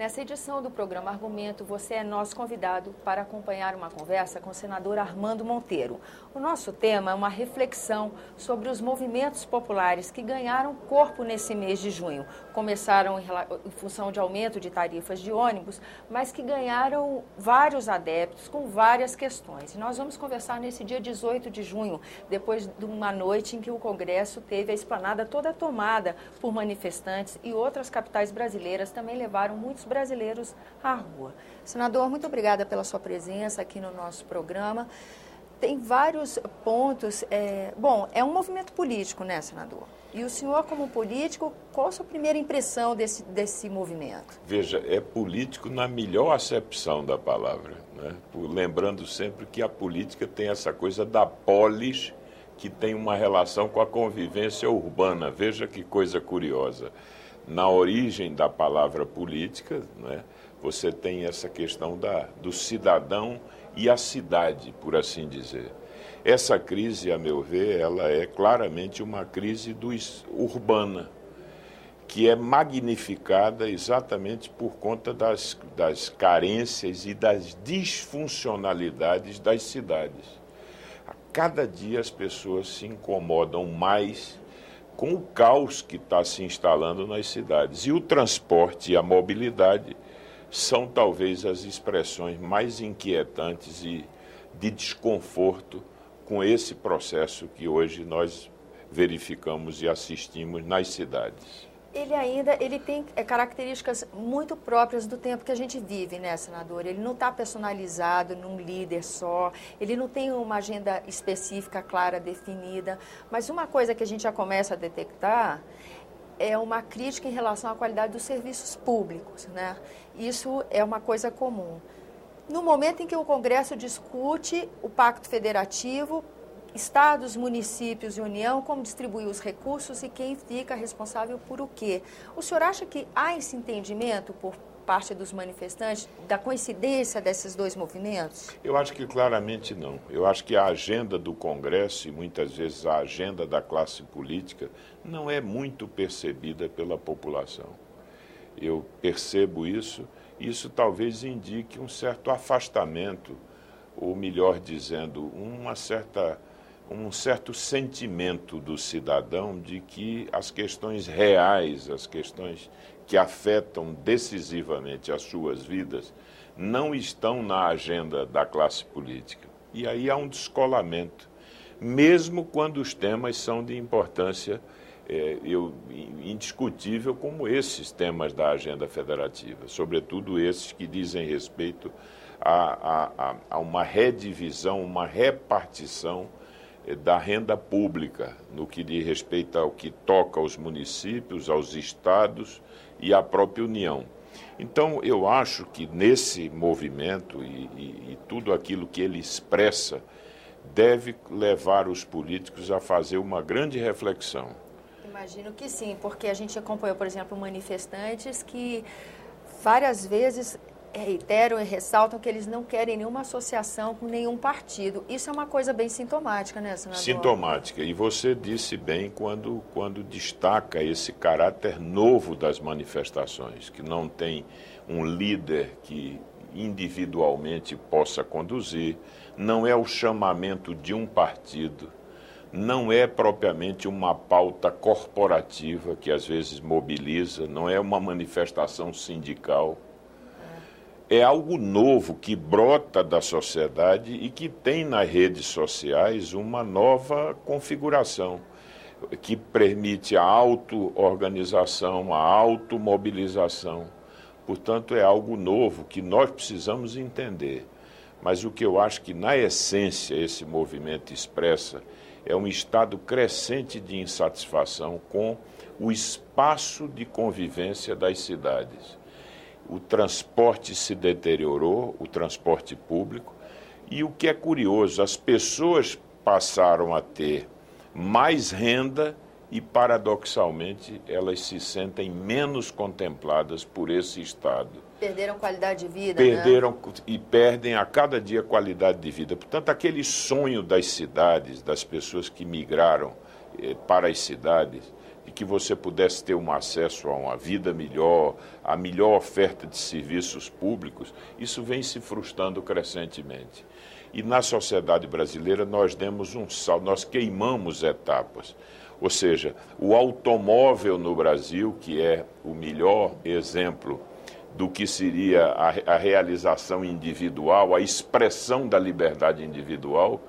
Nessa edição do programa Argumento, você é nosso convidado para acompanhar uma conversa com o senador Armando Monteiro. O nosso tema é uma reflexão sobre os movimentos populares que ganharam corpo nesse mês de junho. Começaram em função de aumento de tarifas de ônibus, mas que ganharam vários adeptos com várias questões. E nós vamos conversar nesse dia 18 de junho, depois de uma noite em que o Congresso teve a esplanada toda tomada por manifestantes e outras capitais brasileiras também levaram muitos brasileiros à rua. Senador, muito obrigada pela sua presença aqui no nosso programa. Tem vários pontos. Bom, é um movimento político, né, senador? E o senhor, como político, qual a sua primeira impressão desse movimento? Veja, é político na melhor acepção da palavra, né? Lembrando sempre que a política tem essa coisa da polis, que tem uma relação com a convivência urbana. Veja que coisa curiosa. Na origem da palavra política, né, você tem essa questão do cidadão e a cidade, por assim dizer. Essa crise, a meu ver, ela é claramente uma crise urbana, que é magnificada exatamente por conta das carências e das disfuncionalidades das cidades. A cada dia as pessoas se incomodam mais com o caos que está se instalando nas cidades. E o transporte e a mobilidade são talvez as expressões mais inquietantes e de desconforto com esse processo que hoje nós verificamos e assistimos nas cidades. Ele tem características muito próprias do tempo que a gente vive, né, senador? Ele não está personalizado num líder só, ele não tem uma agenda específica, clara, definida, mas uma coisa que a gente já começa a detectar é uma crítica em relação à qualidade dos serviços públicos, né? Isso é uma coisa comum. No momento em que o Congresso discute o Pacto Federativo, estados, municípios e União, como distribuir os recursos e quem fica responsável por o quê. O senhor acha que há esse entendimento por parte dos manifestantes da coincidência desses dois movimentos? Eu acho que claramente não. Eu acho que a agenda do Congresso e muitas vezes a agenda da classe política não é muito percebida pela população. Eu percebo isso, e isso talvez indique um certo afastamento, ou melhor dizendo, um certo sentimento do cidadão de que as questões reais, as questões que afetam decisivamente as suas vidas, não estão na agenda da classe política. E aí há um descolamento, mesmo quando os temas são de importância indiscutível, como esses temas da agenda federativa, sobretudo esses que dizem respeito a uma redivisão, uma repartição da renda pública, no que diz respeito ao que toca aos municípios, aos estados e à própria União. Então, eu acho que nesse movimento e tudo aquilo que ele expressa deve levar os políticos a fazer uma grande reflexão. Imagino que sim, porque a gente acompanhou, por exemplo, manifestantes que várias vezes reiteram e ressaltam que eles não querem nenhuma associação com nenhum partido. Isso é uma coisa bem sintomática, né, senador? Sintomática. E você disse bem quando destaca esse caráter novo das manifestações, que não tem um líder que individualmente possa conduzir, não é o chamamento de um partido, não é propriamente uma pauta corporativa que às vezes mobiliza, não é uma manifestação sindical. É algo novo que brota da sociedade e que tem nas redes sociais uma nova configuração, que permite a auto-organização, a automobilização. Portanto, é algo novo que nós precisamos entender. Mas o que eu acho que, na essência, esse movimento expressa é um estado crescente de insatisfação com o espaço de convivência das cidades. O transporte se deteriorou, o transporte público, e o que é curioso, as pessoas passaram a ter mais renda e, paradoxalmente, elas se sentem menos contempladas por esse Estado. Perderam qualidade de vida, né? E perdem a cada dia qualidade de vida. Portanto, aquele sonho das cidades, das pessoas que migraram para as cidades, e que você pudesse ter um acesso a uma vida melhor, a melhor oferta de serviços públicos, isso vem se frustrando crescentemente. E na sociedade brasileira nós demos um salto, nós queimamos etapas. Ou seja, o automóvel no Brasil, que é o melhor exemplo do que seria a realização individual, a expressão da liberdade individual,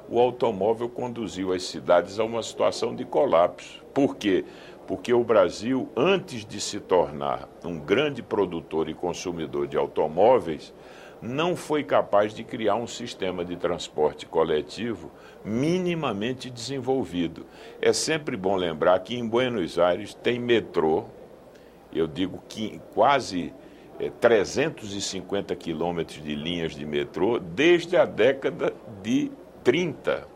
o automóvel conduziu as cidades a uma situação de colapso. Por quê? Porque o Brasil, antes de se tornar um grande produtor e consumidor de automóveis, não foi capaz de criar um sistema de transporte coletivo minimamente desenvolvido. É sempre bom lembrar que em Buenos Aires tem metrô, eu digo que quase 350 quilômetros de linhas de metrô desde a década de 30,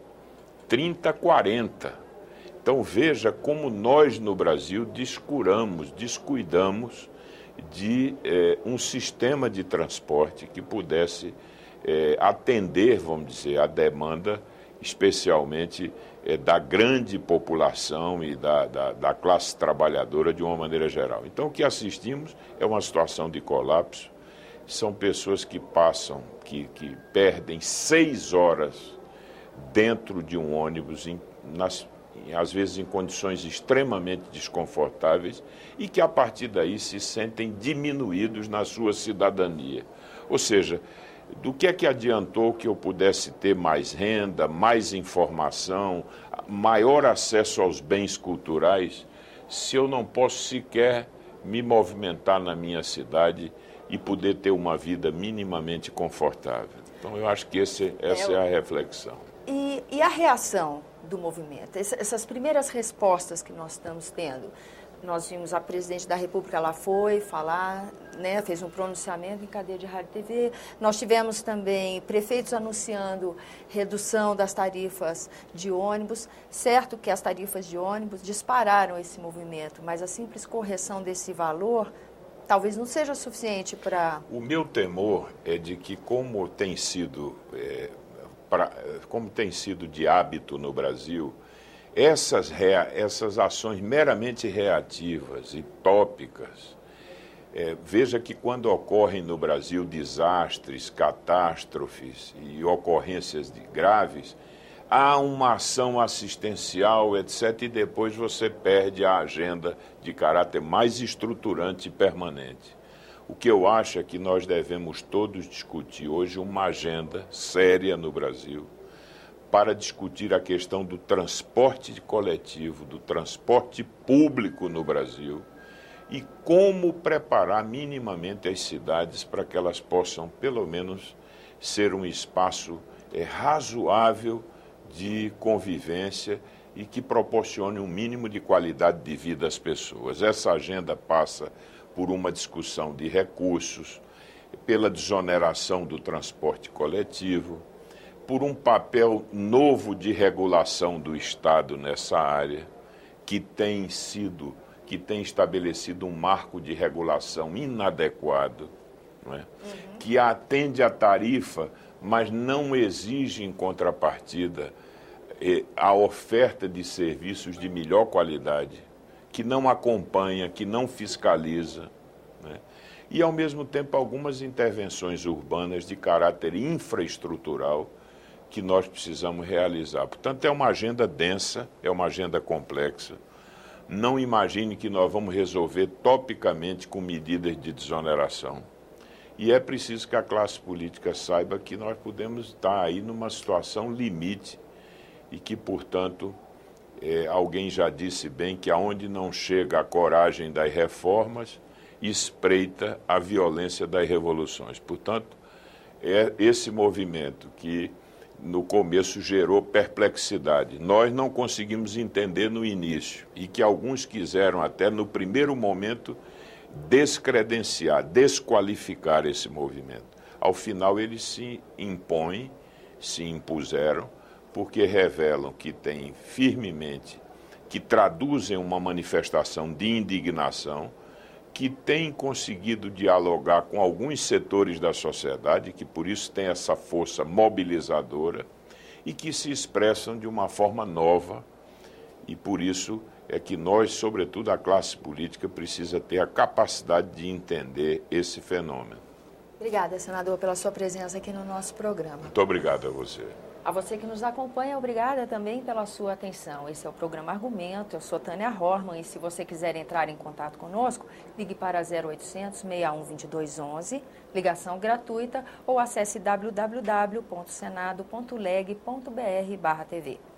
40. Então veja como nós no Brasil descuidamos de um sistema de transporte que pudesse atender, vamos dizer, a demanda, especialmente da grande população e da classe trabalhadora de uma maneira geral. Então o que assistimos é uma situação de colapso, são pessoas que que perdem 6 horas dentro de um ônibus, às vezes em condições extremamente desconfortáveis, e que a partir daí se sentem diminuídos na sua cidadania. Ou seja, do que é que adiantou que eu pudesse ter mais renda, mais informação, maior acesso aos bens culturais, se eu não posso sequer me movimentar na minha cidade e poder ter uma vida minimamente confortável? Então eu acho que essa é a reflexão. E a reação do movimento? Essas primeiras respostas que nós estamos tendo, nós vimos a presidente da República, ela foi falar, né, fez um pronunciamento em cadeia de rádio e TV. Nós tivemos também prefeitos anunciando redução das tarifas de ônibus. Certo que as tarifas de ônibus dispararam esse movimento, mas a simples correção desse valor talvez não seja suficiente para... O meu temor é de que, como tem sido de hábito no Brasil, essas ações meramente reativas e tópicas, veja que quando ocorrem no Brasil desastres, catástrofes e ocorrências graves, há uma ação assistencial, etc., e depois você perde a agenda de caráter mais estruturante e permanente. O que eu acho é que nós devemos todos discutir hoje uma agenda séria no Brasil para discutir a questão do transporte coletivo, do transporte público no Brasil e como preparar minimamente as cidades para que elas possam, pelo menos, ser um espaço razoável de convivência e que proporcione um mínimo de qualidade de vida às pessoas. Essa agenda passa por uma discussão de recursos, pela desoneração do transporte coletivo, por um papel novo de regulação do Estado nessa área, que tem estabelecido um marco de regulação inadequado, não é? Que atende à tarifa, mas não exige em contrapartida a oferta de serviços de melhor qualidade, que não acompanha, que não fiscaliza, né? E, ao mesmo tempo, algumas intervenções urbanas de caráter infraestrutural que nós precisamos realizar. Portanto, é uma agenda densa, é uma agenda complexa. Não imagine que nós vamos resolver topicamente com medidas de desoneração. E é preciso que a classe política saiba que nós podemos estar aí numa situação limite e que, portanto, alguém já disse bem que aonde não chega a coragem das reformas, espreita a violência das revoluções. Portanto, é esse movimento que no começo gerou perplexidade. Nós não conseguimos entender no início e que alguns quiseram até no primeiro momento descredenciar, desqualificar esse movimento. Ao final eles se impõem, se impuseram, porque revelam que têm firmemente, que traduzem uma manifestação de indignação, que têm conseguido dialogar com alguns setores da sociedade, que por isso têm essa força mobilizadora, e que se expressam de uma forma nova, e por isso é que nós, sobretudo a classe política, precisa ter a capacidade de entender esse fenômeno. Obrigada, senador, pela sua presença aqui no nosso programa. Muito obrigado a você. A você que nos acompanha, obrigada também pela sua atenção. Esse é o programa Argumento, eu sou Tânia Horman e se você quiser entrar em contato conosco, ligue para 0800 61 2211, ligação gratuita, ou acesse www.senado.leg.br/TV.